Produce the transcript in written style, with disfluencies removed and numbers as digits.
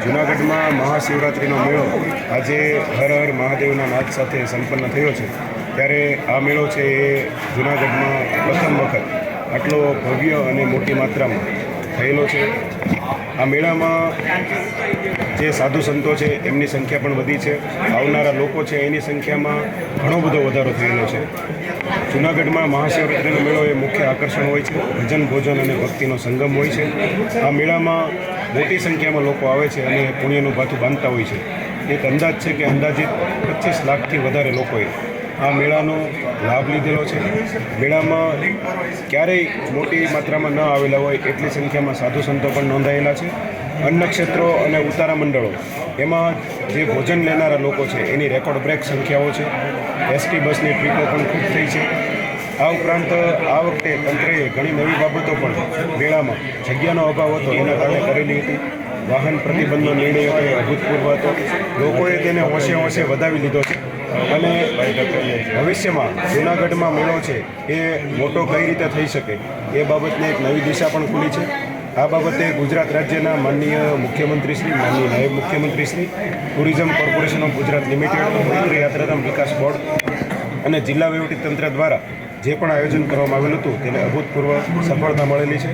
જૂનાગઢમાં મહાશિવરાત્રિનો મેળો આજે હર હર મહાદેવના નાદ સાથે સંપન્ન થયો છે। ત્યારે આ મેળો છે એ જૂનાગઢમાં પ્રથમ વખત આટલો ભવ્ય અને મોટી માત્રામાં થયેલો છે। આ મેળામાં જે સાધુ સંતો છે એમની સંખ્યા પણ વધી છે। આવનારા લોકો છે એની સંખ્યામાં ઘણો બધો વધારો થયેલો છે। જૂનાગઢમાં મહાશિવરાત્રિનો મેળો એ મુખ્ય આકર્ષણ હોય છે। ભજન ભોજન અને ભક્તિનો સંગમ હોય છે। આ મેળામાં મોટી સંખ્યામાં લોકો આવે છે અને પુણ્યનું ભાથું બાંધતા હોય છે। એક અંદાજ છે કે અંદાજિત 25 લાખથી વધારે લોકોએ આ મેળાનો લાભ લીધેલો છે। મેળામાં ક્યારેય મોટી માત્રામાં ન આવેલા હોય એટલી સંખ્યામાં સાધુ સંતો પણ નોંધાયેલા છે। અન્ન ક્ષેત્રો અને ઉતારા મંડળો એમાં જે ભોજન લેનારા લોકો છે એની રેકોર્ડ બ્રેક સંખ્યાઓ છે। એસટી બસની ટ્રીપો પણ ખૂબ થઈ છે। આ ઉપરાંત આ વખતે તંત્રએ ઘણી નવી બાબતો પણ મેળામાં જગ્યાનો અભાવ હતો એના કારણે કરેલી હતી। વાહન પ્રતિબંધનો નિર્ણય હતો એ અભૂતપૂર્વ હતો। લોકોએ તેને હોંશે હોંશે વધાવી લીધો છે અને ભવિષ્યમાં જૂનાગઢમાં મેળો છે એ મોટો કઈ રીતે થઈ શકે એ બાબતને એક નવી દિશા પણ ખુલી છે। આ બાબતે ગુજરાત રાજ્યના માનનીય મુખ્યમંત્રીશ્રી, માનનીય નાયબ મુખ્યમંત્રીશ્રી, tourism corporation of Gujarat limited, મૈત્રી યાત્રાધામ વિકાસ બોર્ડ અને જિલ્લા વહીવટીતંત્ર દ્વારા જે પણ આયોજન કરવામાં આવેલું હતું તેને અભૂતપૂર્વ સફળતા મળેલી છે।